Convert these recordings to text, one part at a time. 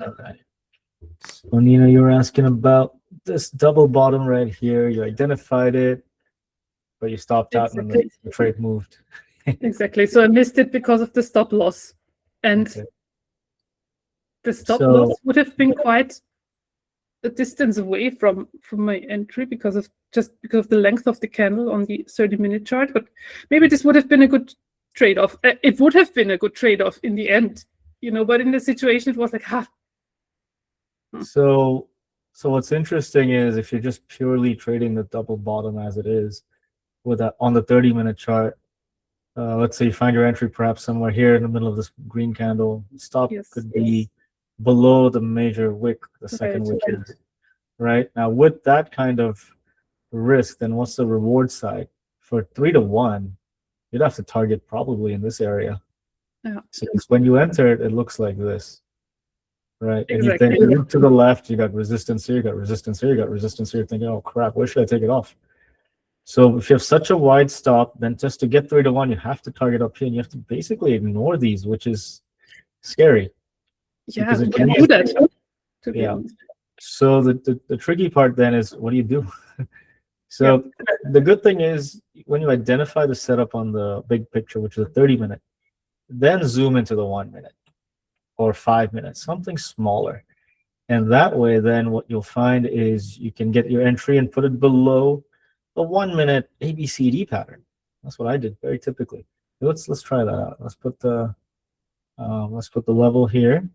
All right. So Nina, you were asking about this double bottom right here. You identified it, but you stopped out and then the trade moved. Exactly. So I missed it because of the stop loss. And Okay. the stop loss would have been quite a distance away from my entry because of the length of the candle on the 30-minute chart. But maybe this would have been a good trade-off. It would have been a good trade-off in the end, you know, but in the situation it was like, So what's interesting is if you're just purely trading the double bottom as it is, with that on the 30-minute chart, let's say you find your entry perhaps somewhere here in the middle of this green candle. Stop could be below the major wick, the second wick is, right? Now with that kind of risk, then what's the reward side? For 3 to 1, you'd have to target probably in this area. Yeah. Since when you enter it, it looks like this. Right. Exactly. And you look to the left, you got resistance here, you got resistance here, you got resistance here, thinking, oh crap, where should I take it off? So if you have such a wide stop, then just to get 3 to 1, you have to target up here and you have to basically ignore these, which is scary. Yeah, we can do that. Yeah. So the tricky part then is, what do you do? So the good thing is when you identify the setup on the big picture, which is a 30-minute, then zoom into the 1 minute. Or 5 minutes, something smaller. And that way, then what you'll find is you can get your entry and put it below a 1 minute ABCD pattern. That's what I did very typically. Let's try that out. Let's put the level here.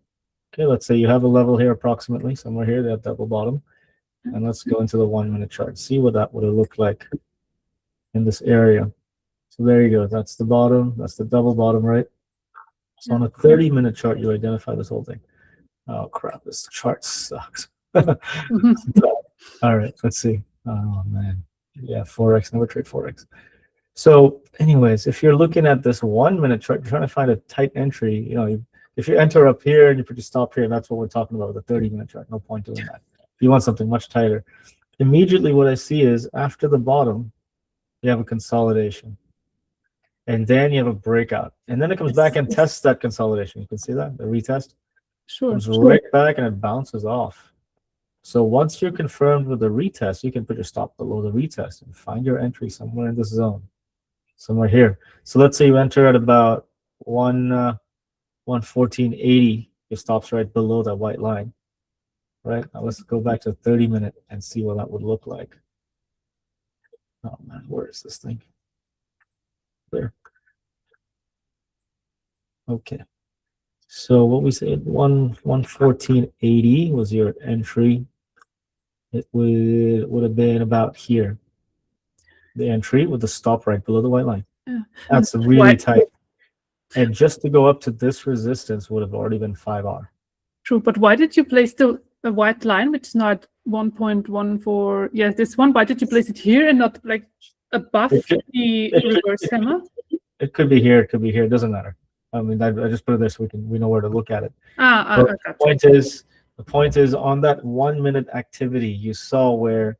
Okay, let's say you have a level here approximately, somewhere here, that double bottom. And let's go into the 1 minute chart. See what that would have looked like in this area. So there you go. That's the bottom. That's the double bottom, right? So on a 30-minute chart, you identify this whole thing. Oh crap, this chart sucks. All right, let's see. Oh man, yeah, Forex, never trade Forex. So anyways, if you're looking at this 1 minute chart, you're trying to find a tight entry. You know, if you enter up here and you put your stop here, that's what we're talking about with the 30-minute chart. No point doing that. If you want something much tighter, immediately what I see is after the bottom, you have a consolidation. And then you have a breakout. And then it comes back and tests that consolidation. You can see that, the retest. Sure. Comes right back and it bounces off. So once you're confirmed with the retest, you can put your stop below the retest and find your entry somewhere in this zone, somewhere here. So let's say you enter at about 114.80. Your stop's right below that white line. Right? Now let's go back to 30-minute and see what that would look like. Oh man, where is this thing? There. Okay. So what we said, 114.80 was your entry. It would have been about here. The entry with the stop right below the white line. Yeah. That's really tight. And just to go up to this resistance would have already been 5R. True, but why did you place the white line, which is not 1.14? Yes, this one. Why did you place it here and not like above the reverse hammer? It could be here. It could be here. It doesn't matter. I mean, I just put it there so we know where to look at it. The point is on that 1 minute activity, you saw where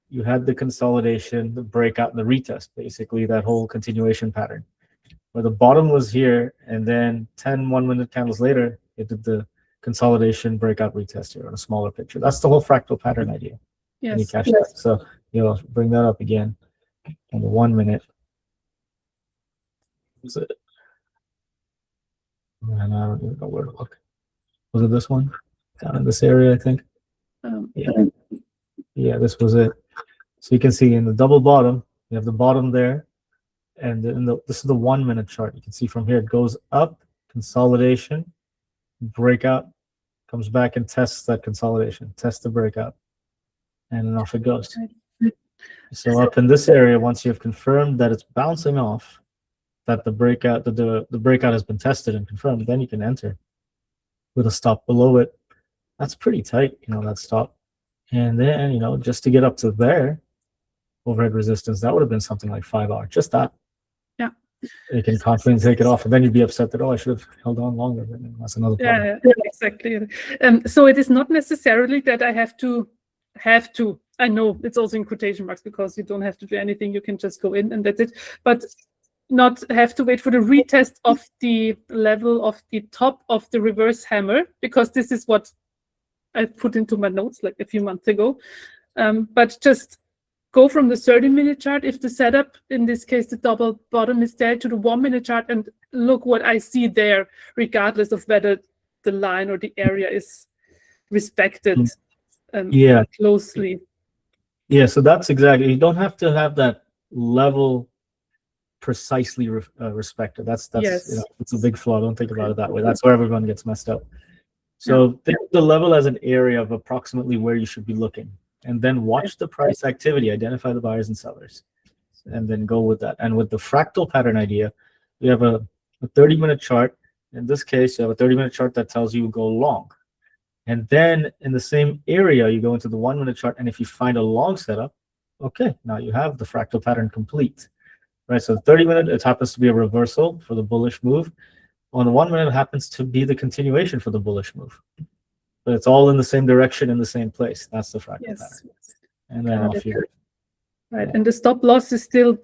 you had the consolidation, the breakout, and the retest, basically that whole continuation pattern. Where the bottom was here, and then 10 1 minute candles later, it did the consolidation, breakout, retest here on a smaller picture. That's the whole fractal pattern idea. Yes. And you catch that. So you'll bring that up again on the 1 minute. Was it? And I don't even know where to look. Was it this one? Down in this area, I think. Yeah, this was it. So you can see in the double bottom, you have the bottom there. And then this is the 1 minute chart. You can see from here, it goes up, consolidation, breakout, comes back and tests that consolidation, tests the breakout, and then off it goes. So up in this area, once you've confirmed that it's bouncing off, that the breakout, the breakout has been tested and confirmed, then you can enter with a stop below it. That's pretty tight, you know, that stop. And then, you know, just to get up to there, overhead resistance, that would have been something like 5R, just that. Yeah. You can confidently take it off, and then you'd be upset that, oh, I should have held on longer. That's another problem. Yeah, exactly. So it is not necessarily that I have to. I know it's also in quotation marks because you don't have to do anything. You can just go in and that's it. But not have to wait for the retest of the level of the top of the reverse hammer, because this is what I put into my notes like a few months ago. But just go from the 30-minute chart, if the setup, in this case, the double bottom is there, to the 1-minute chart, and look what I see there, regardless of whether the line or the area is respected closely. Yeah, so that's exactly, you don't have to have that level precisely respected. That's Yes. it's a big flaw. Don't think about it that way. That's where everyone gets messed up. So think of the level as an area of approximately where you should be looking, and then watch the price activity, identify the buyers and sellers, and then go with that. And with the fractal pattern idea, you have a 30-minute chart. In this case, you have a 30-minute chart that tells you go long. And then in the same area, you go into the 1-minute chart, and if you find a long setup, okay, now you have the fractal pattern complete. Right, so 30-minute, it happens to be a reversal for the bullish move. On the 1-minute, it happens to be the continuation for the bullish move. But it's all in the same direction, in the same place. That's the fractal pattern. And then off you go. Right, and the stop loss is still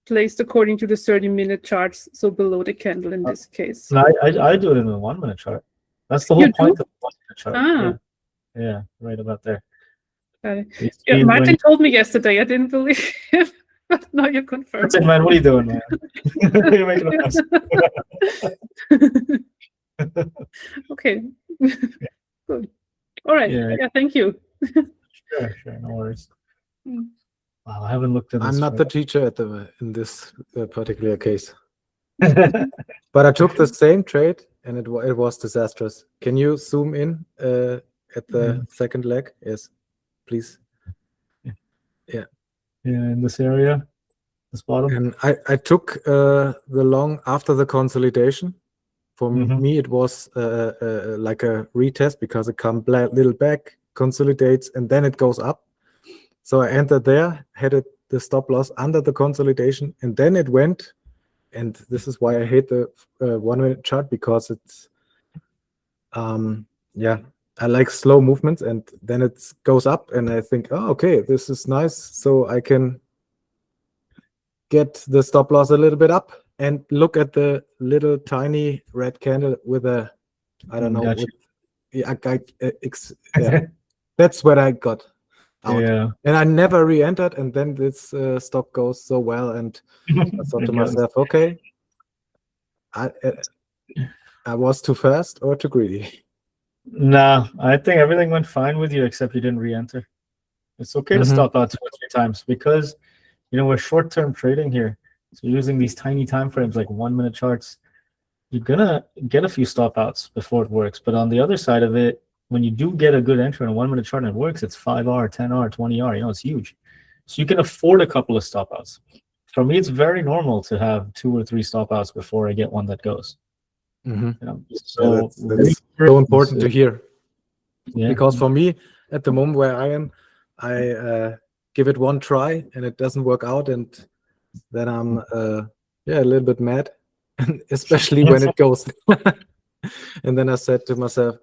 placed according to the 30-minute charts, so below the candle in this case. No, I do it in the 1-minute chart. That's the whole point of the 1-minute chart. Yeah, right about there. Yeah, Martin told me yesterday. I didn't believe him. But now you confirm. That's it, man. What are you doing, man? You're making a mess. Okay. Good. All right. Yeah, thank you. Sure, no worries. Wow, I haven't looked at this. I'm not the teacher in this particular case. But I took the same trade, and it was disastrous. Can you zoom in at the second leg? Yes, please. Yeah. Yeah, in this area, this bottom. And I took the long after the consolidation. For me, it was like a retest because it comes little back, consolidates, and then it goes up. So I entered there, had the stop loss under the consolidation, and then it went. And this is why I hate the 1-minute chart, because it's, I like slow movements, and then it goes up, and I think, oh, okay, this is nice. So I can get the stop loss a little bit up and look at the little tiny red candle with a, I don't know. That's what I got out. Yeah. And I never re-entered, and then this stock goes so well, and I thought to myself, okay, I was too fast or too greedy. No, I think everything went fine with you, except you didn't re-enter. It's okay to stop out 2 or 3 times, because we're short-term trading here. So using these tiny time frames like 1-minute charts, you're gonna get a few stop outs before it works. But on the other side of it, when you do get a good entry on a 1-minute chart and it works, it's 5R, 10R, 20R. It's huge. So you can afford a couple of stop outs. For me, it's very normal to have 2 or 3 stop outs before I get one that goes. So that's so important to hear. Because for me, at the moment where I am, I give it one try and it doesn't work out, and then I'm a little bit mad, especially when it goes. And then I said to myself,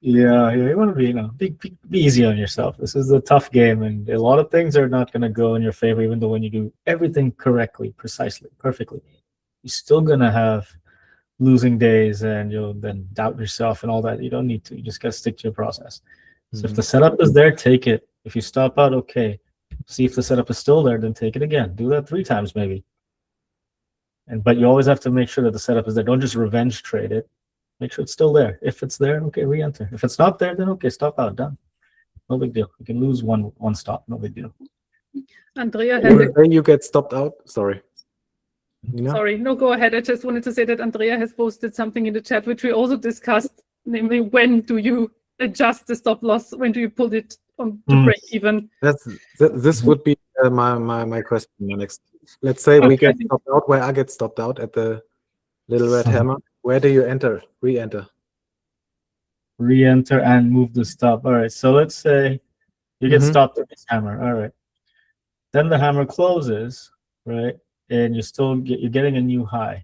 Yeah, you want to be easy on yourself. This is a tough game, and a lot of things are not going to go in your favor, even though when you do everything correctly, precisely, perfectly, you're still going to have losing days, and you'll then doubt yourself and all that. You don't need to. You just got to stick to your process. So if the setup is there, take it. If you stop out, okay. See if the setup is still there, then take it again. Do that 3 times maybe. But you always have to make sure that the setup is there. Don't just revenge trade it. Make sure it's still there. If it's there, okay, re-enter. If it's not there, then okay, stop out, done. No big deal. You can lose one stop, no big deal. Andrea, you get stopped out. Sorry. Sorry, no, go ahead. I just wanted to say that Andrea has posted something in the chat, which we also discussed, namely, when do you adjust the stop loss? When do you pull it on to break even? This would be my question next. Let's say we get stopped out, where I get stopped out at the little red hammer. Where do you enter? Re-enter. Re-enter and move the stop. All right. So let's say you get stopped at this hammer. All right. Then the hammer closes, right? And you're getting a new high,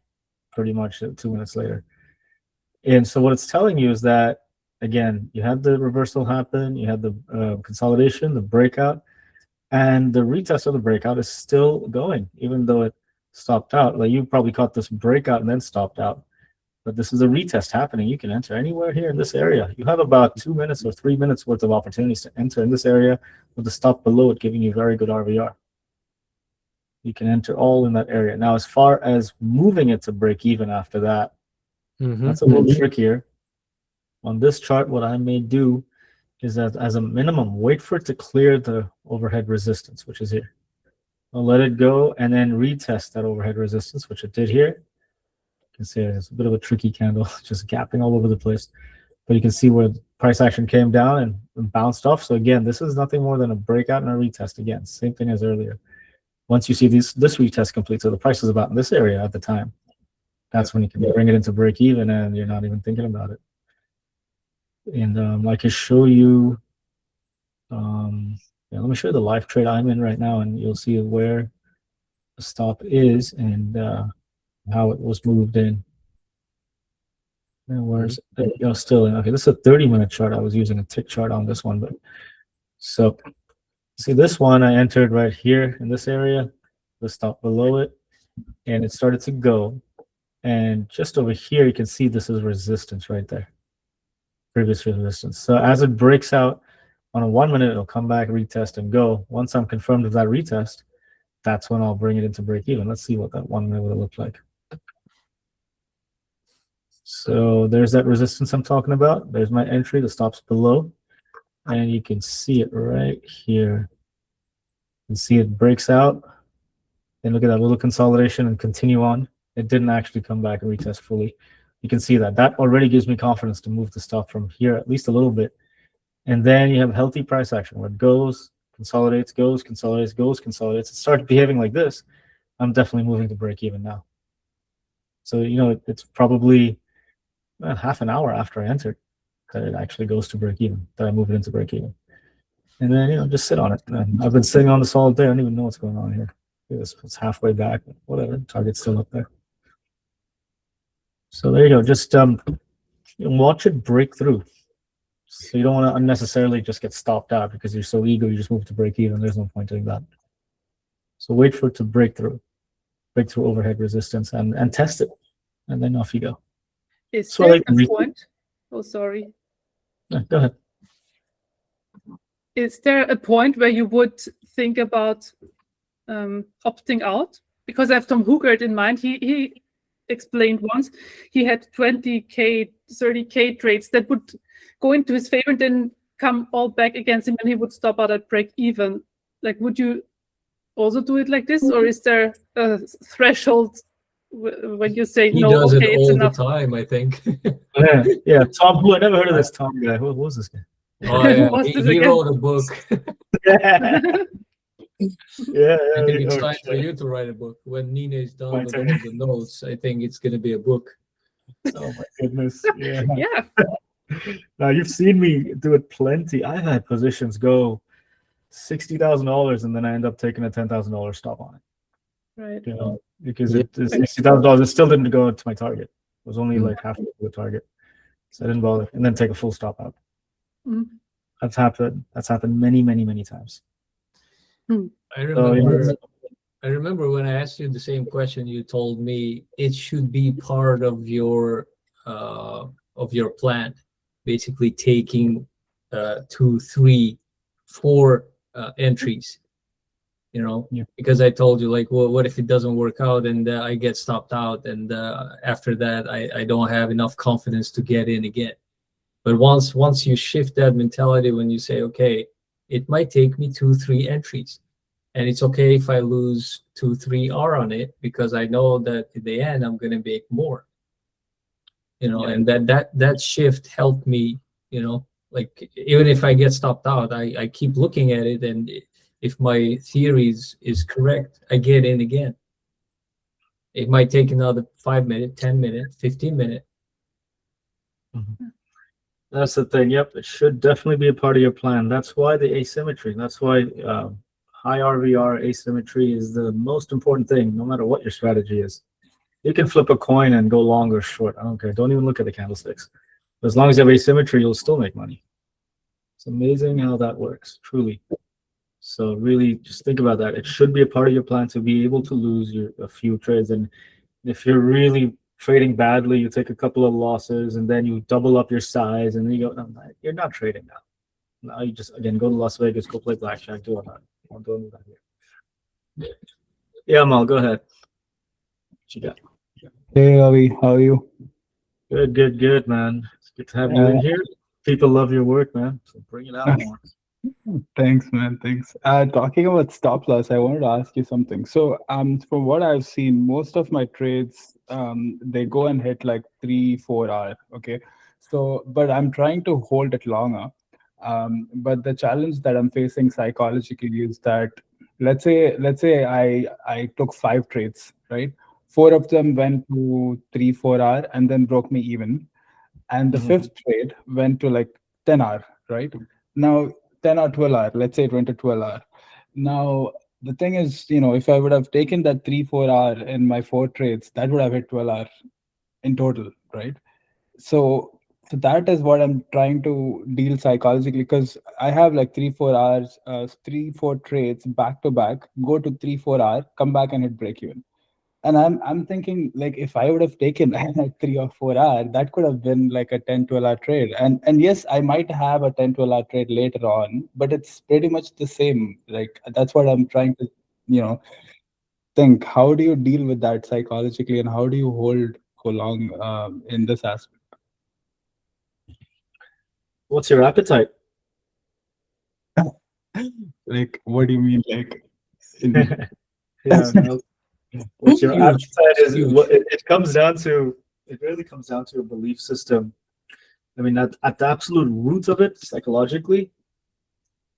pretty much 2 minutes later. And so what it's telling you is that, again, you had the reversal happen, you had the consolidation, the breakout, and the retest of the breakout is still going, even though it stopped out. Like, you probably caught this breakout and then stopped out. but this is a retest happening. You can enter anywhere here in this area. You have about 2 minutes or 3 minutes worth of opportunities to enter in this area with the stop below it giving you very good RVR. You can enter all in that area. Now, as far as moving it to break even after that, that's a little trickier. On this chart, what I may do is that as a minimum, wait for it to clear the overhead resistance, which is here. I'll let it go and then retest that overhead resistance, which it did here. You can see it's a bit of a tricky candle, just gapping all over the place. But you can see where the price action came down and bounced off. So again, this is nothing more than a breakout and a retest again. Same thing as earlier. Once you see this retest complete, so the price is about in this area at the time, that's when you can bring it into break even and you're not even thinking about it. And I can show you, yeah, let me show you the live trade I'm in right now, and you'll see where the stop is and how it was moved in. And where's it? Still in. Okay, this is a 30-minute chart. I was using a tick chart on this one, but so see this one I entered right here in this area, the stop below it, and it started to go. And just over here, you can see this is resistance right there. Previous resistance. So as it breaks out on a 1 minute, it'll come back, retest, and go. Once I'm confirmed with that retest, that's when I'll bring it into break even. Let's see what that 1 minute would look like. So there's that resistance I'm talking about. There's my entry, the stop's below, and you can see it right here. You can see it breaks out, and look at that little consolidation and continue on. It didn't actually come back and retest fully. You can see that. That already gives me confidence to move the stop from here at least a little bit. And then you have healthy price action where it goes, consolidates, goes, consolidates, goes, consolidates. It started behaving like this. I'm definitely moving to break even now. So, you know, it's probably half an hour after I entered that it actually goes to break even, that I move it into break even. And then, you know, just sit on it. And I've been sitting on this all day. I don't even know what's going on here. It's halfway back. Whatever. Target's still up there. So there you go. Just watch it break through. So you don't want to unnecessarily just get stopped out because you're so eager. You just move to break even. There's no point doing that. So wait for it to break through overhead resistance and test it, and then off you go. Is there a point? Oh, sorry. Go ahead. Is there a point where you would think about opting out? Because I have Tom Hugert in mind. He explained once he had 20K, 30K trades that would go into his favor and then come all back against him, and he would stop out at break even. Like, would you also do it like this, or is there a threshold when you say he no? Does okay, it all it's enough. the time, I think. Yeah. Tom, who I never heard of this Tom guy. Who was this guy? Oh yeah, he wrote a book. Yeah, I think it's time for you to write a book. When Nina is done with all the notes, I think it's going to be a book. Oh my goodness. Yeah. Yeah. Now you've seen me do it plenty. I've had positions go $60,000 and then I end up taking a $10,000 stop on it. Right. You know, because it's $60,000. It still didn't go to my target. It was only like half of the target, so I didn't bother. And then take a full stop out. That's happened many, many, many times. I remember when I asked you the same question, you told me it should be part of your plan, basically taking 2, 3, 4 entries, you know, because I told you, like, well, what if it doesn't work out and I get stopped out, and after that I don't have enough confidence to get in again. But once you shift that mentality, when you say, okay, it might take me 2, 3 entries, and it's okay if I lose 2, 3 R on it, because I know that in the end I'm going to make more. You know, and that shift helped me. You know, like, even if I get stopped out, I keep looking at it, and if my theories is correct, I get in again. It might take another 5 minutes, 10 minutes, 15 minutes. That's the thing. Yep, it should definitely be a part of your plan. That's why the asymmetry. That's why high RVR asymmetry is the most important thing, no matter what your strategy is. You can flip a coin and go long or short. I don't care. Don't even look at the candlesticks. As long as you have asymmetry, you'll still make money. It's amazing how that works, truly. So really just think about that. It should be a part of your plan to be able to lose a few trades. And if you're really trading badly, you take a couple of losses, and then you double up your size, and then you go, no, you're not trading now. Now you just, again, go to Las Vegas, go play blackjack, do all that. I'm doing that here. Yeah, Mal, go ahead. What you got? Hey, Avi, how are you? Good, man. It's good to have you in here. People love your work, man. So bring it out more. Thanks, man. Thanks. Talking about stop loss, I wanted to ask you something. So, from what I've seen, most of my trades, they go and hit like 3-4 hour. Okay. So, but I'm trying to hold it longer. But the challenge that I'm facing psychologically is that let's say I took 5 trades, right? 4 of them went to 3-4 hour and then broke me even, and the 5th trade went to like 10 hour, right? Now 10 or 12 hour, let's say it went to 12 hour. Now the thing is, if I would have taken that 3-4 hour in my 4 trades, that would have hit 12 hour in total, right? So that is what I'm trying to deal psychologically, because I have like 3-4 hours, 3-4 trades back to back, go to 3-4 hour, come back and hit break even. And I'm thinking, like, if I would have taken like 3 or 4 hour, that could have been like a 10-12 hour trade. And yes, I might have a 10-12 hour trade later on, but it's pretty much the same. Like, that's what I'm trying to, think. How do you deal with that psychologically, and how do you hold for long in this aspect? What's your appetite? Like, what do you mean? Like, Yeah, no. What's your Huge, appetite is huge. what it comes down to. It really comes down to a belief system. I mean, at the absolute root of it, psychologically,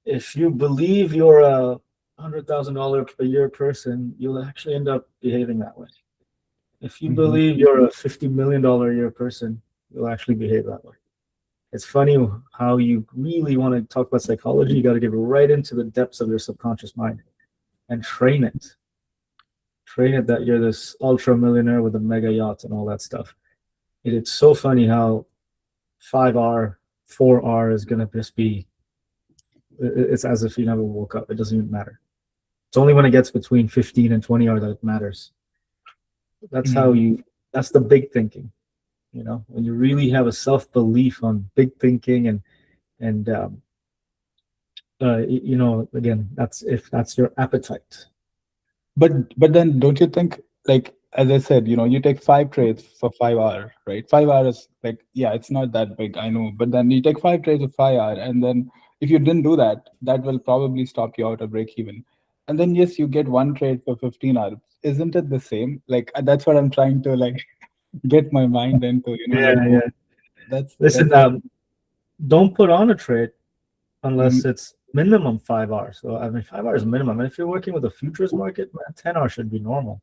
if you believe you're a $100,000 a year person, you'll actually end up behaving that way. If you believe you're a $50 million a year person, you'll actually behave that way. It's funny how you really want to talk about psychology. You got to get right into the depths of your subconscious mind and train it. Train it that you're this ultra millionaire with a mega yacht and all that stuff. It's so funny how 5R, 4R is going to just be, it's as if you never woke up. It doesn't even matter. It's only when it gets between 15 and 20R that it matters. That's how that's the big thinking. When you really have a self-belief on big thinking and again, that's your appetite. But then don't you think, like, as I said, you take 5 trades for 5 hours, right? 5 hours, like, yeah, it's not that big, I know. But then you take 5 trades for 5 hours, and then if you didn't do that, that will probably stop you out of break even. And then yes, you get 1 trade for 15 hours. Isn't it the same? Like, that's what I'm trying to like get my mind into. Yeah. Listen, don't put on a trade unless it's minimum 5 hours. So I mean, 5 hours minimum. And if you're working with a futures market, man, 10 hours should be normal.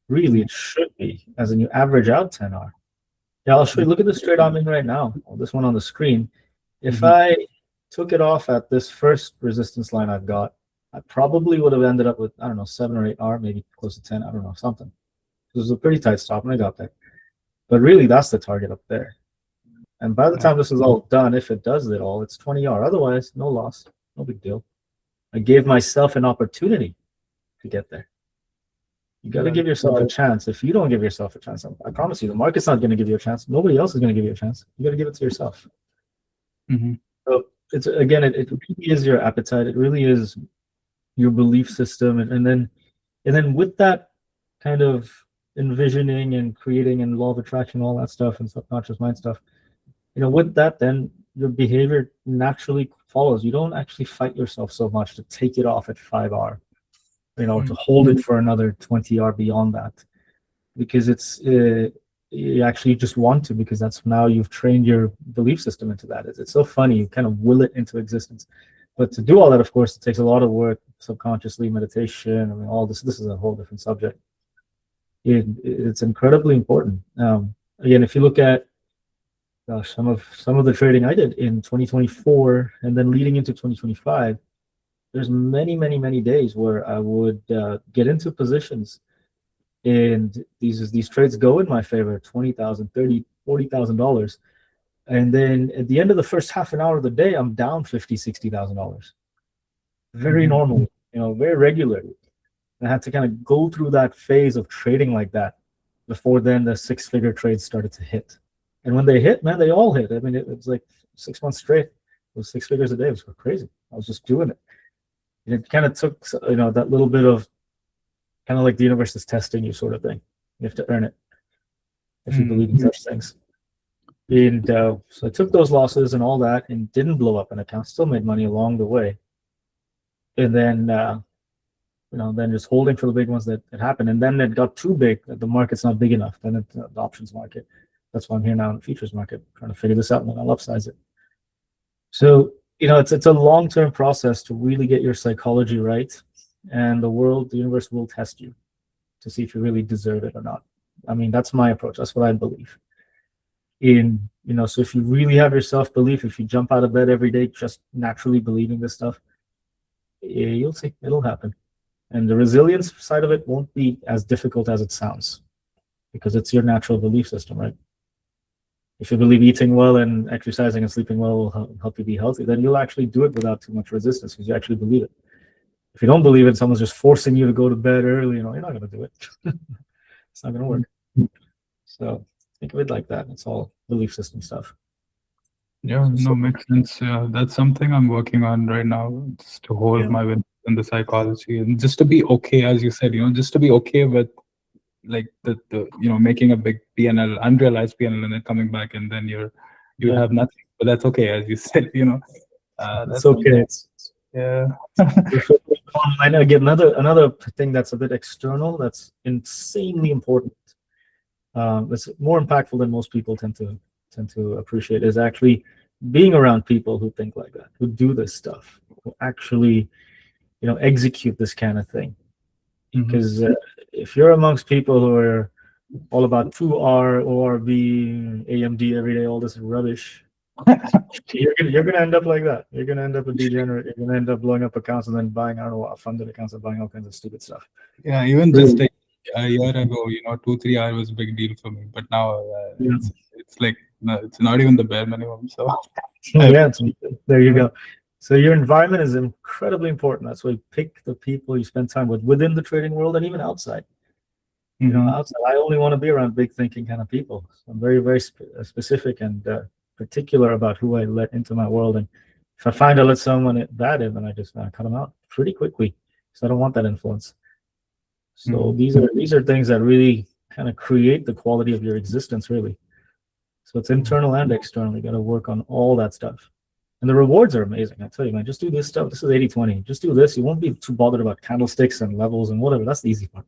Really, it should be, as in you average out 10 hours. Yeah, I'll show you. Look at this trade I'm in right now. This one on the screen. If I took it off at this first resistance line I've got, I probably would have ended up with, I don't know, 7 or 8 hour, maybe close to 10. I don't know, something. It was a pretty tight stop when I got there. But really, that's the target up there. And by the time this is all done, if it does it all, it's 20 hour. Otherwise, no loss, no big deal. I gave myself an opportunity to get there. You got to give yourself a chance. If you don't give yourself a chance, I promise you, the market's not going to give you a chance. Nobody else is going to give you a chance. You got to give it to yourself. So it's, again, it really is your appetite. It really is your belief system, and then with that kind of envisioning and creating and law of attraction, all that stuff, and subconscious mind stuff. With that, then your behavior naturally follows. You don't actually fight yourself so much to take it off at 5R, to hold it for another 20R beyond that, because it's you actually just want to, because that's now you've trained your belief system into that. It's so funny. You kind of will it into existence. But to do all that, of course, it takes a lot of work, subconsciously, meditation. I mean, all this is a whole different subject. It's incredibly important. Again, if you look at some of the trading I did in 2024 and then leading into 2025, there's many days where I would get into positions, and these trades go in my favor, $20,000, $30,000, $40,000, and then at the end of the first half an hour of the day, I'm down $50,000, $60,000. Very normal, very regularly. I had to kind of go through that phase of trading like that before then, the 6-figure trades started to hit. And when they hit, man, they all hit. I mean, it was like 6 months straight. It was 6 figures a day. It was crazy. I was just doing it. And it kind of took, that little bit of kind of like the universe is testing you sort of thing. You have to earn it if you believe in such things. And so I took those losses and all that and didn't blow up an account, still made money along the way. And then, then just holding for the big ones that happened. And then it got too big that the market's not big enough. Then it's the options market. That's why I'm here now in the futures market, trying to figure this out, and then I'll upsize it. So, it's a long-term process to really get your psychology right. And the universe will test you to see if you really deserve it or not. I mean, that's my approach. That's what I believe. So if you really have your self-belief, if you jump out of bed every day just naturally believing this stuff, you'll see it'll happen. And the resilience side of it won't be as difficult as it sounds, because it's your natural belief system, right? If you believe eating well and exercising and sleeping well will help you be healthy, then you'll actually do it without too much resistance, because you actually believe it. If you don't believe it, someone's just forcing you to go to bed early, you're not going to do it. It's not going to work. So think of it like that. It's all belief system stuff. Yeah, no, makes sense. Yeah, that's something I'm working on right now, just to hold my win in the psychology, and just to be okay, as you said, just to be okay with like the making a big PNL, unrealized PNL, and then coming back, and then you have nothing. But that's okay, as you said. That's okay. Yeah. I know. Again, another thing that's a bit external, that's insanely important. That's more impactful than most people tend to appreciate, is actually being around people who think like that, who do this stuff, who actually, execute this kind of thing. Because if you're amongst people who are all about 2R, ORB, AMD every day, all this rubbish, you're gonna end up like that. You're gonna end up a degenerate. You're gonna end up blowing up accounts and then buying, I don't know, funded accounts and buying all kinds of stupid stuff. Yeah, even just a year ago, 2-3 hours was a big deal for me, but now it's like, no, it's not even the bare minimum. So there you go. So your environment is incredibly important. That's why you pick the people you spend time with within the trading world and even outside. Outside, I only want to be around big thinking kind of people. So I'm very, very specific and particular about who I let into my world. And if I find I let someone bad in, then I just cut them out pretty quickly, because I don't want that influence. So these are things that really kind of create the quality of your existence, really. So it's internal and external. You got to work on all that stuff. And the rewards are amazing. I tell you, man, just do this stuff. This is 80-20. Just do this. You won't be too bothered about candlesticks and levels and whatever. That's the easy part.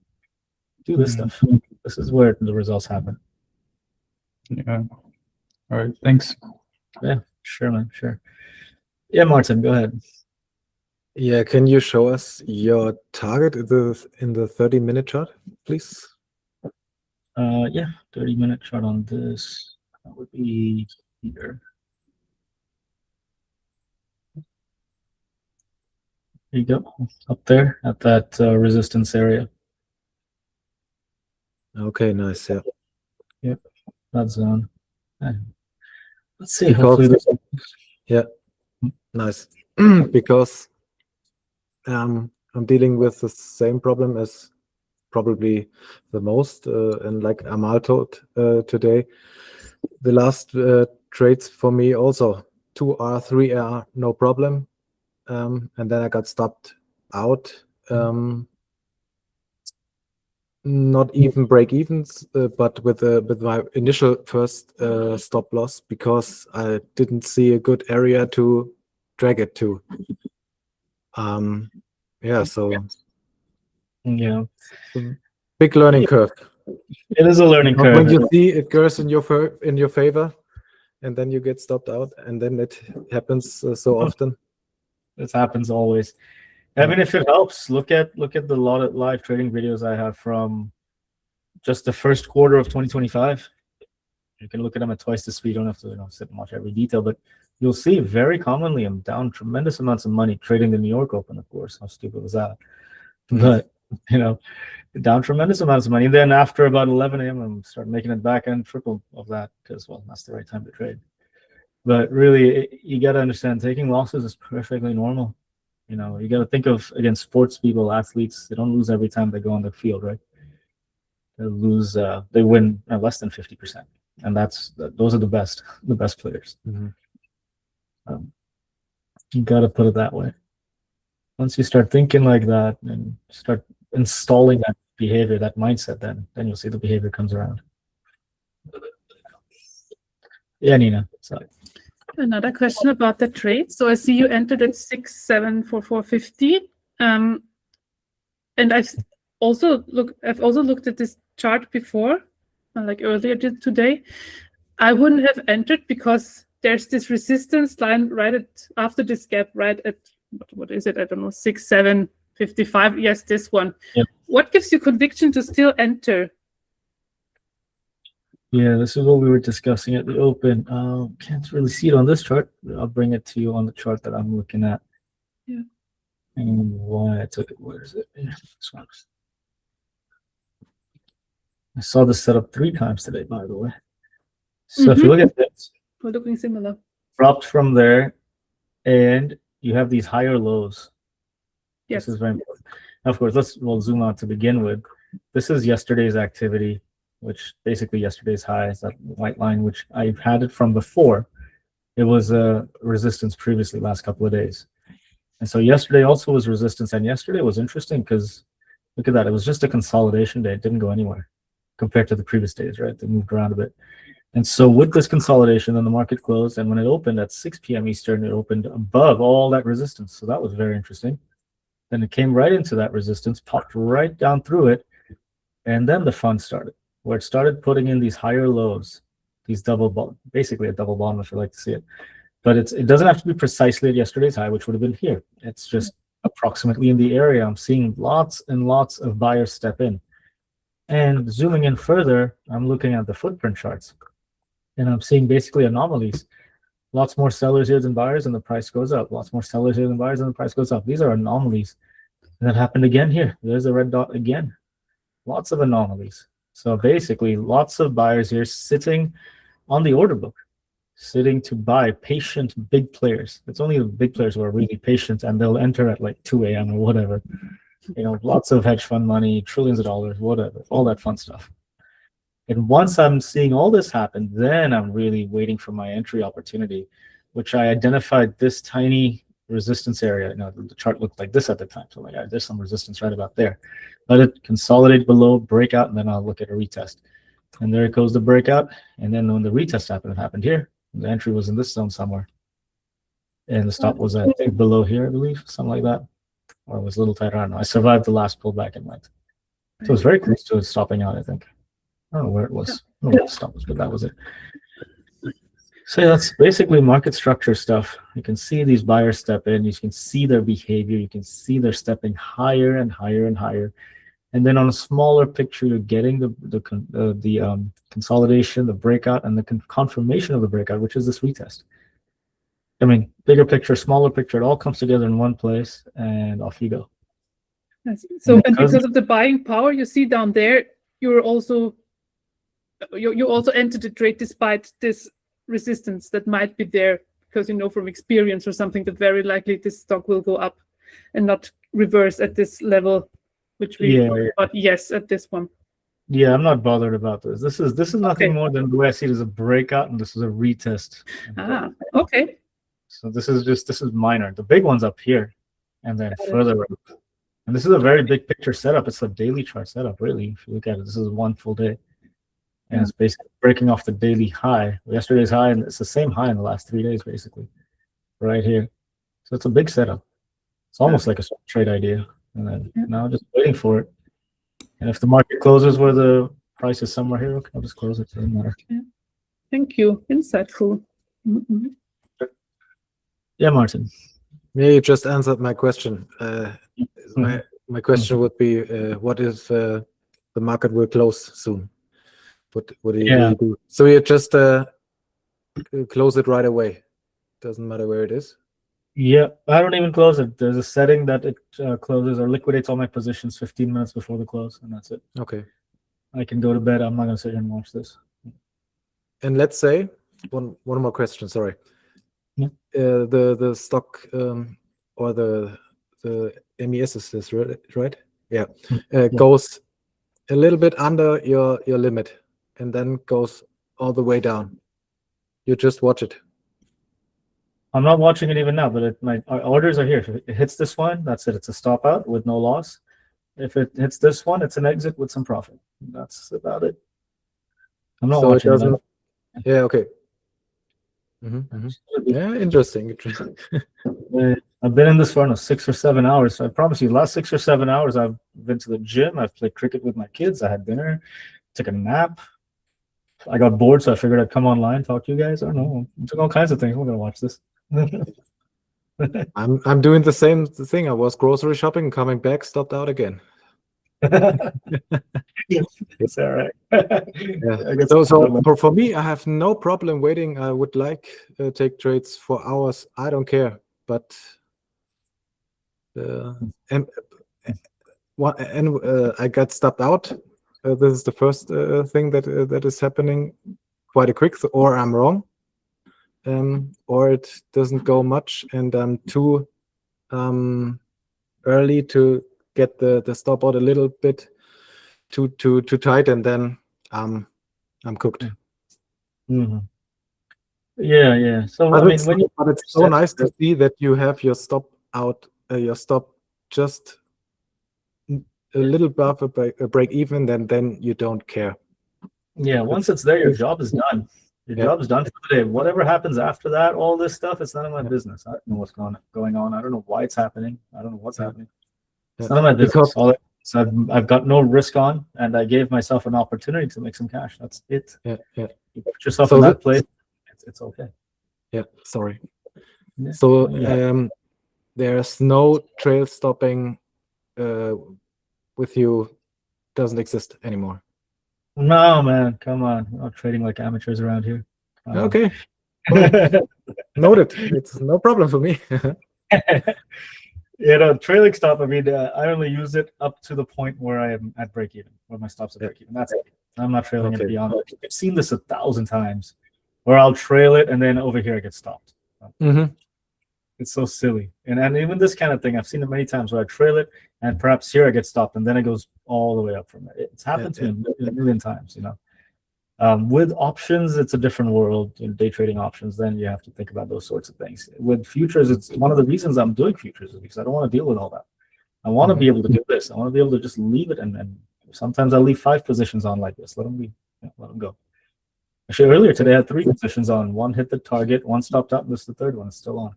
Do this stuff. This is where the results happen. Yeah. All right. Thanks. Yeah, sure, man. Sure. Yeah, Martin, go ahead. Yeah, can you show us your target in the 30-minute chart, please? Yeah, 30-minute chart on this. That would be here. There you go, up there at that resistance area. Okay, nice. Yeah. Yep, that zone. Let's see. Hopefully this. Yeah, nice. Because I'm dealing with the same problem as probably the most, and like Amal told today, the last trades for me also 2R, 3R, no problem. And then I got stopped out. Not even break evens, but with my initial first stop loss, because I didn't see a good area to drag it to. Yeah, so yeah, big learning curve. It is a learning curve. When you see it goes in your favor, and then you get stopped out, and then it happens so often. This happens always. I mean, if it helps, look at the lot of live trading videos I have from just the first quarter of 2025. You can look at them at twice the speed. You don't have to sit and watch every detail, but you'll see very commonly I'm down tremendous amounts of money trading the New York Open, of course. How stupid was that? But down tremendous amounts of money. And then after about 11 a.m., I'm starting making it back and triple of that, because, well, that's the right time to trade. But really, you got to understand, taking losses is perfectly normal. You got to think of, again, sports people, athletes. They don't lose every time they go on the field, right? they win less than 50%, and those are the best players. You got to put it that way. Once you start thinking like that and start installing that behavior, that mindset, then you'll see the behavior comes around. Yeah, Nina. Sorry. Another question about the trade. So I see you entered at 6.7 for 450. And I've also looked at this chart before, like earlier today. I wouldn't have entered because there's this resistance line after this gap, right at what is it? I don't know, 6.755. Yes, this one. Yep. What gives you conviction to still enter? Yeah, this is what we were discussing at the open. Can't really see it on this chart. I'll bring it to you on the chart that I'm looking at. Yeah. And why I took it. Where is it? Yeah, this one. I saw this set up 3 times today, by the way. So if you look at this, we're looking similar. Dropped from there, and you have these higher lows. Yes. This is very important. Of course, we'll zoom out to begin with. This is yesterday's activity, which basically yesterday's high is that white line, which I've had it from before. It was a resistance previously, last couple of days. And so yesterday also was resistance, and yesterday was interesting because look at that. It was just a consolidation day. It didn't go anywhere compared to the previous days, right? They moved around a bit. And so with this consolidation, then the market closed, and when it opened at 6 p.m. Eastern, it opened above all that resistance. So that was very interesting. Then it came right into that resistance, popped right down through it, and then the fun started, where it started putting in these higher lows, these basically a double bottom if you like to see it. But it doesn't have to be precisely at yesterday's high, which would have been here. It's just approximately in the area. I'm seeing lots and lots of buyers step in. And zooming in further, I'm looking at the footprint charts. And I'm seeing basically anomalies. Lots more sellers here than buyers, and the price goes up. Lots more sellers here than buyers, and the price goes up. These are anomalies. And that happened again here. There's a red dot again. Lots of anomalies. So basically, lots of buyers here sitting on the order book, sitting to buy, patient big players. It's only the big players who are really patient, and they'll enter at like 2 a.m. or whatever. Lots of hedge fund money, trillions of dollars, whatever, all that fun stuff. And once I'm seeing all this happen, then I'm really waiting for my entry opportunity, which I identified this tiny resistance area. The chart looked like this at the time. So there's some resistance right about there. Let it consolidate below, breakout, and then I'll look at a retest. And there it goes, the breakout. And then when the retest happened here. The entry was in this zone somewhere. And the stop was, I think, below here, I believe, something like that. Or it was a little tighter. I don't know. I survived the last pullback in light. So it was very close to it stopping out, I think. I don't know where it was. I don't know where the stop was, but that was it. So that's basically market structure stuff. You can see these buyers step in. You can see their behavior. You can see they're stepping higher and higher and higher. And then on a smaller picture, you're getting the consolidation, the breakout, and the confirmation of the breakout, which is this retest. I mean, bigger picture, smaller picture, it all comes together in one place, and off you go. Yes. So, and because of the buying power you see down there, you also enter the trade despite this resistance that might be there, because you know from experience or something that very likely this stock will go up and not reverse at this level, which we but yes at this one. Yeah, I'm not bothered about this. This is nothing more than the way I see it as a breakout, and this is a retest. Okay. So this is minor. The big one's up here, and then further up. And this is a very big picture setup. It's a daily chart setup, really. If you look at it, this is one full day. And it's basically breaking off the daily high, yesterday's high, and it's the same high in the last 3 days, basically, right here. So it's a big setup. It's almost like a trade idea. And then now just waiting for it. And if the market closes where the price is somewhere here, okay, I'll just close it. Doesn't matter. Yeah. Thank you. Insightful. Mm-hmm. Yeah, Martin. Yeah, you just answered my question. My question would be, what if the market will close soon? What do you do? So you just close it right away. Doesn't matter where it is. Yeah, I don't even close it. There's a setting that it closes or liquidates all my positions 15 minutes before the close, and that's it. Okay. I can go to bed. I'm not going to sit here and watch this. And let's say one more question. Sorry. Yeah. The stock or the MES is this right? Yeah. Goes a little bit under your limit, and then goes all the way down. You just watch it. I'm not watching it even now, but my orders are here. If it hits this one, that's it. It's a stop out with no loss. If it hits this one, it's an exit with some profit. That's about it. I'm not So it watching doesn't. it. Yeah. Okay. Yeah. Interesting. I've been in this for 6 or 7 hours. So I promise you, last 6 or 7 hours, I've been to the gym. I've played cricket with my kids. I had dinner, took a nap. I got bored, so I figured I'd come online, talk to you guys. I don't know. I'm doing all kinds of things. We're gonna watch this. I'm doing the same thing. I was grocery shopping, coming back, stopped out again. It's all right. Yeah. So for me, I have no problem waiting. I would like take trades for hours. I don't care. But I got stopped out. This is the first thing that is happening quite quick, or I'm wrong, or it doesn't go much, and I'm too early to get the stop out a little bit too tight, and then I'm cooked. Mm-hmm. Yeah. So but I mean, but it's so nice to see that you have your stop out, your stop just a little above a break even, then you don't care. Yeah, once it's there, your job is done. Your job is done for the day. Whatever happens after that, all this stuff, it's none of my business. I don't know what's going on. I don't know why it's happening. I don't know what's happening. It's none of my business. I've got no risk on, and I gave myself an opportunity to make some cash. That's it. Yeah. You put yourself in that place, it's okay. Yeah, sorry. Yeah. So there's no trail stopping with you, doesn't exist anymore. No, man, come on. We're not trading like amateurs around here. Okay. Noted. It's no problem for me. Trailing stop, I mean, I only use it up to the point where I am at break even, where my stop's at break even. That's it. I'm not trailing it beyond it. I've seen this 1,000 times where I'll trail it and then over here I get stopped. It's so silly. And even this kind of thing, I've seen it many times where I trail it and perhaps here I get stopped and then it goes all the way up from it. It's happened to me a million times, With options, it's a different world. In day trading options, then you have to think about those sorts of things. With futures, it's one of the reasons I'm doing futures is because I don't want to deal with all that. I want to be able to do this. I want to be able to just leave it, and sometimes I'll leave 5 positions on like this. Let them go. Actually, earlier today I had 3 positions on. 1 hit the target, 1 stopped out, and this is the 3rd one. It's still on.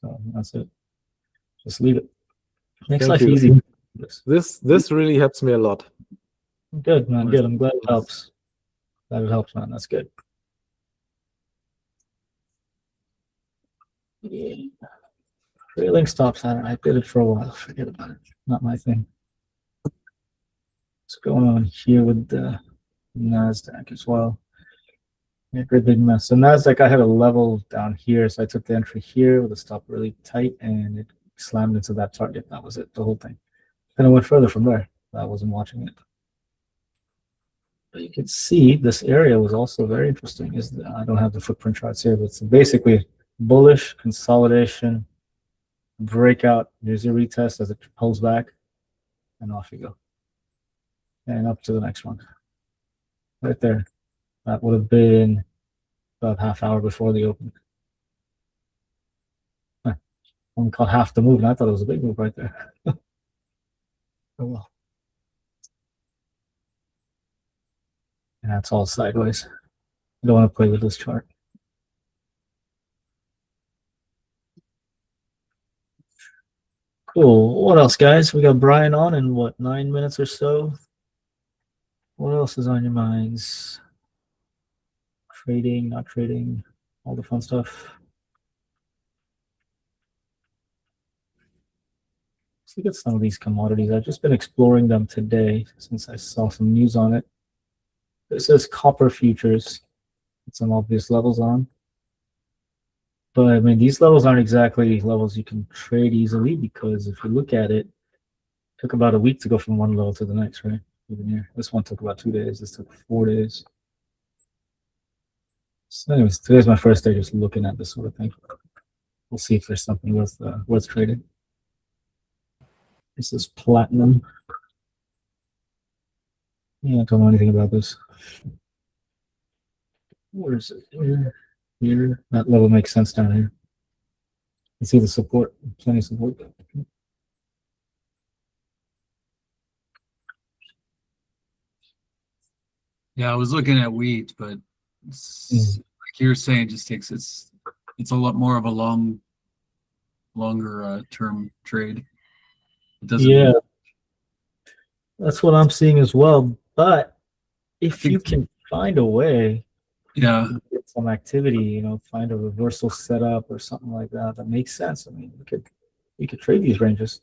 So that's it. Just leave it. Makes life easy. This really helps me a lot. Good, man. Good. I'm glad it helps. Glad it helps, man. That's good. Trailing stops. I did it for a while. Forget about it. Not my thing. What's going on here with the NASDAQ as well? Yeah, great big mess. So NASDAQ, I had a level down here, so I took the entry here with a stop really tight, and it slammed into that target. That was it, the whole thing. Then I went further from there. I wasn't watching it. But you can see this area was also very interesting. I don't have the footprint charts here, but it's basically bullish consolidation, breakout. There's your retest as it pulls back, and off you go. And up to the next one. Right there. That would have been about half hour before the open. Only caught half the move, and I thought it was a big move right there. Oh well. And that's all sideways. I don't want to play with this chart. Cool. What else, guys? We got Brian on in what, 9 minutes or so? What else is on your minds? Trading, not trading, all the fun stuff. Let's look at some of these commodities. I've just been exploring them today since I saw some news on it. This is copper futures. It's some obvious levels on. But I mean, these levels aren't exactly levels you can trade easily because if you look at it, it took about a week to go from one level to the next, right? Even here. This one took about 2 days. This took 4 days. So anyways, today's my first day just looking at this sort of thing. We'll see if there's something worth trading. This is platinum. Yeah, I don't know anything about this. Where is it? Here. That level makes sense down here. You see the support, plenty of support. Yeah, I was looking at wheat, but like you're saying, it just takes it's a lot more of a longer term trade. It doesn't. Yeah, that's what I'm seeing as well. But if think- you can find a way Yeah, to get some activity, you know, find a reversal setup or something like that, that makes sense. I mean, we could trade these ranges.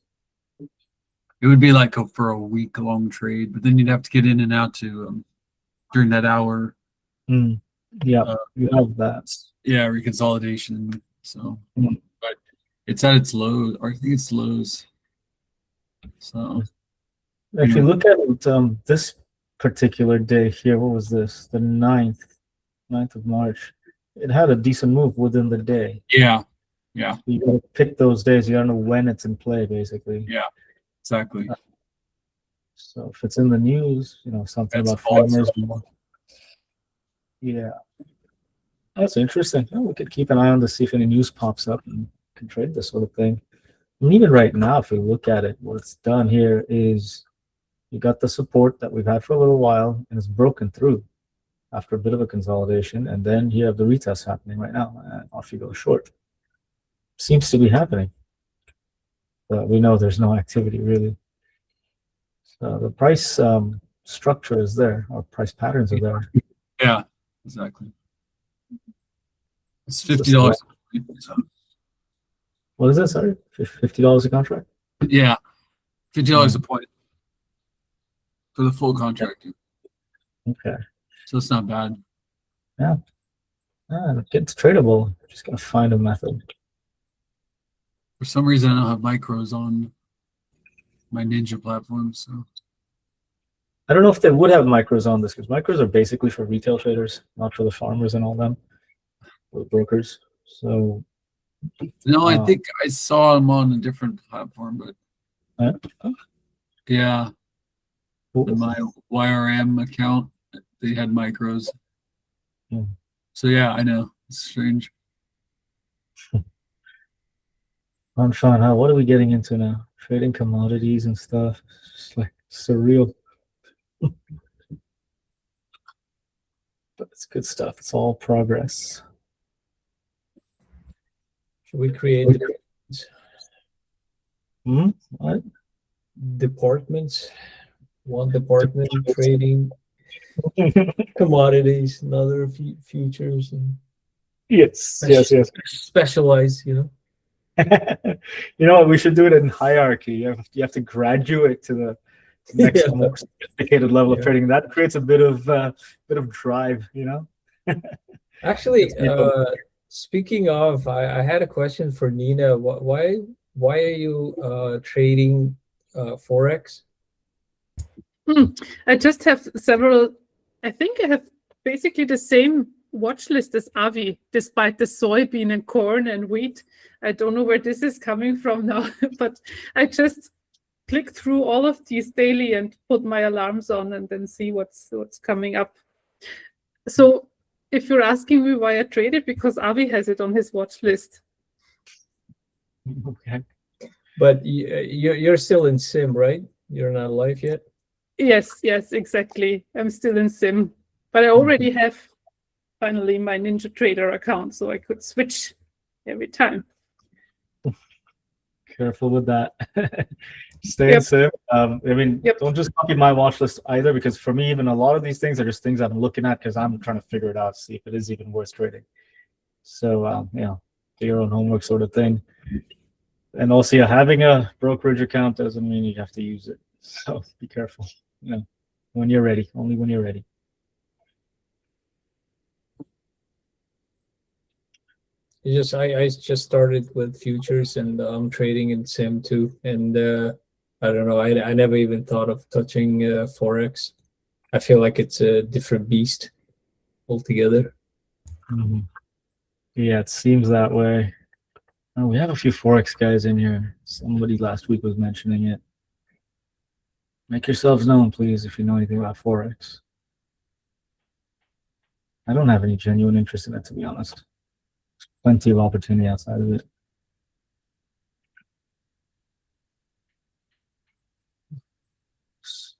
it would be like for a week long trade, but then you'd have to get in and out to during that hour. Yeah, you have that. Yeah, reconsolidation. So, Mm. but it's at its lows, or I think it's lows. So If you look at this particular day here, what was this? The 9th of March. It had a decent move within the day. yeah, You gotta pick those days. You don't know when it's in play, basically. yeah, exactly. So if it's in the news, you know, something That's about farmers. awesome. Yeah. That's interesting. Oh, we could keep an eye on to see if any news pops up and can trade this sort of thing. I mean, even right now, if we look at it, what it's done here is you got the support that we've had for a little while, and it's broken through after a bit of a consolidation, and then you have the retest happening right now, and off you go short. Seems to be happening, but we know there's no activity really. So the price structure is there, or price patterns are there. Yeah, exactly. It's $50. What is that? Sorry, $50 a contract. Yeah, $50 a point for the full contract. Okay. So it's not bad. It's tradable. Just gotta find a method. For some reason, I don't have micros on my Ninja platform. So I don't know if they would have micros on this, because micros are basically for retail traders, not for the farmers and all them, or the brokers. So no, I think I saw them on a different platform, but yeah, in my YRM account, they had micros. So yeah, I know it's strange. I'm Sean, what are we getting into now? Trading commodities and stuff. It's just like surreal. But it's good stuff. It's all progress. Should we create What? departments? One department trading commodities, another futures, and Yes. specialize. You know. You know what? We should do it in hierarchy. You have to graduate to the next more sophisticated level of trading. That creates a bit of drive, you know. Actually, speaking of, I had a question for Nina. Why are you trading forex? I just have several. I think I have basically the same watch list as Avi, despite the soybean and corn and wheat. I don't know where this is coming from now, but I just click through all of these daily and put my alarms on and then see what's coming up. So if you're asking me why I traded, because Avi has it on his watch list. Okay. But you're still in sim, right? You're not live yet? Yes, exactly. I'm still in sim, but I already have finally my Ninja Trader account, so I could switch every time. Careful with that. Stay in sim. I mean, don't just copy my watch list either, because for me, even a lot of these things are just things I'm looking at because I'm trying to figure it out, see if it is even worth trading. So, you know, do your own homework sort of thing. And also, having a brokerage account doesn't mean you have to use it. So be careful. You know, when you're ready, only when you're ready. I just started with futures, and I'm trading in sim too. And I don't know. I never even thought of touching forex. I feel like it's a different beast altogether. Yeah, it seems that way. Oh, we have a few forex guys in here. Somebody last week was mentioning it. Make yourselves known, please, if you know anything about Forex. I don't have any genuine interest in it, to be honest. There's plenty of opportunity outside of it.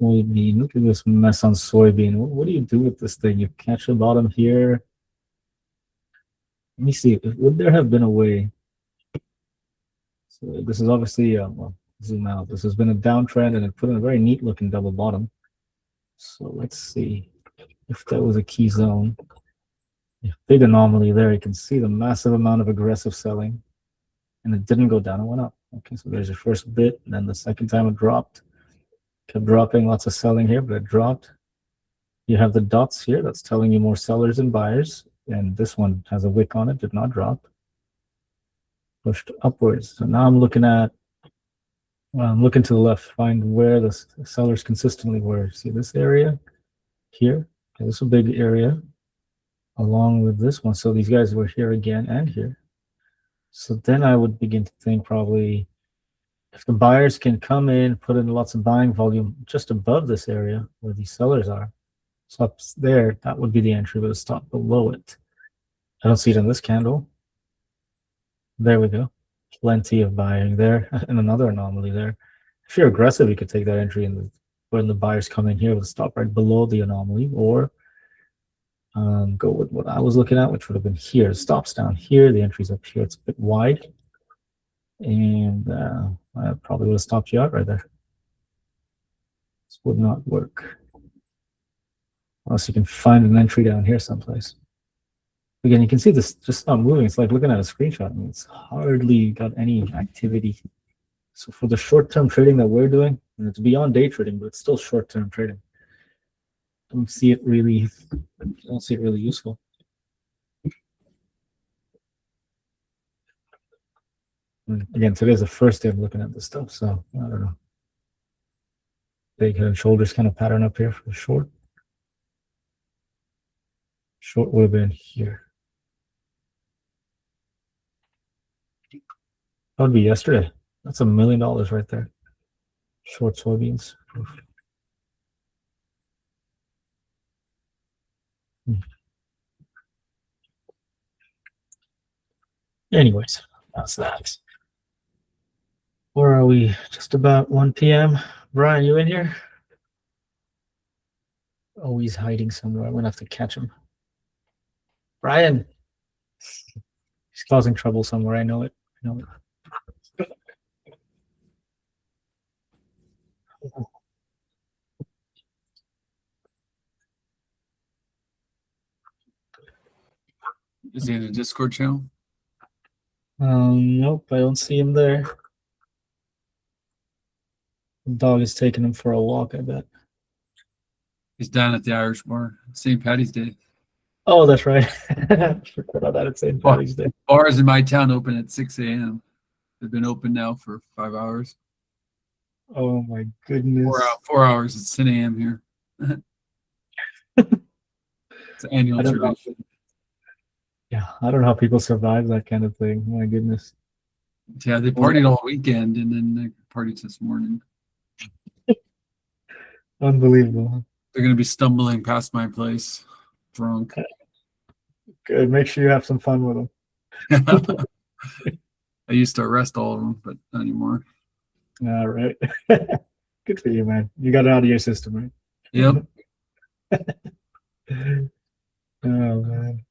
Soybean. Look at this mess on soybean. What do you do with this thing? You catch the bottom here. Let me see. Would there have been a way? So this is obviously, well, zoom out. This has been a downtrend and it put in a very neat looking double bottom. So let's see if that was a key zone. Yeah, big anomaly there. You can see the massive amount of aggressive selling. And it didn't go down, it went up. Okay, so there's your first bit. And then the second time it dropped. Kept dropping, lots of selling here, but it dropped. You have the dots here. That's telling you more sellers and buyers. And this one has a wick on it, did not drop. Pushed upwards. So now I'm looking at, well, I'm looking to the left, find where the sellers consistently were. See this area here? Okay, this is a big area along with this one. So these guys were here again and here. So then I would begin to think probably if the buyers can come in, put in lots of buying volume just above this area where these sellers are. So up there, that would be the entry with a stop below it. I don't see it in this candle. There we go. Plenty of buying there and another anomaly there. If you're aggressive, you could take that entry in when the buyers come in here with a stop right below the anomaly, or go with what I was looking at, which would have been here. The stop's down here, the entry's up here. It's a bit wide. And I probably would have stopped you out right there. This would not work. Unless you can find an entry down here someplace. Again, you can see this just not moving. It's like looking at a screenshot. I mean, it's hardly got any activity. So for the short-term trading that we're doing, and it's beyond day trading, but it's still short-term trading. I don't see it really useful. And again, today's the first day I'm looking at this stuff, so I don't know. Big head and shoulders kind of pattern up here for the short. Short would have been here. That would be yesterday. That's $1 million right there. Short soybeans. Anyways, that's that. Where are we? Just about 1 p.m. Brian, you in here? Oh, he's hiding somewhere. I'm gonna have to catch him. Brian, he's causing trouble somewhere. I know it. I know it. Is he in the Discord channel? Nope, I don't see him there. The dog is taking him for a walk, I bet. He's down at the Irish bar. St. Paddy's Day. Oh, that's right. I forgot about that. It's St. Paddy's Day. Bars in my town open at 6 a.m. They've been open now for 5 hours. Oh my goodness. 4 hours. It's 10 a.m. here. It's an annual tradition. Yeah, I don't know how people survive that kind of thing. My goodness. Yeah, they partied all weekend and then they partied this morning. Unbelievable. They're going to be stumbling past my place drunk. Good. Make sure you have some fun with them. I used to arrest all of them, but not anymore. All right. Good for you, man. You got it out of your system, right? Yep. Oh, man.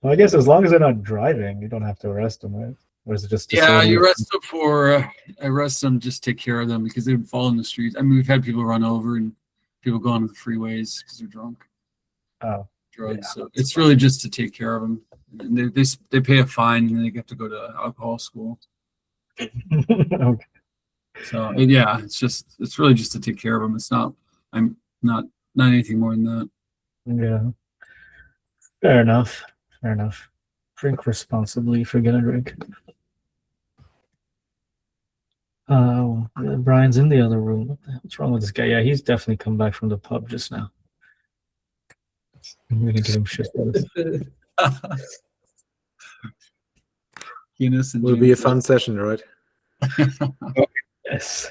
Well, I guess as long as they're not driving, you don't have to arrest them, right? Or is it just Yeah, you arrest them for I arrest them, just take care of them because they would fall in the streets. I mean, we've had people run over and people go onto the freeways because they're drunk. Oh, drugs. yeah, So it's really just to take care of them. And they pay a fine and they have to go to alcohol school. okay. So yeah, it's really just to take care of them. It's not not anything more than that. Yeah. Fair enough. Fair enough. Drink responsibly if you're gonna drink. Brian's in the other room. What's wrong with this guy? Yeah, he's definitely come back from the pub just now. I'm gonna give him shit for this. Will be a fun session, right? Yes.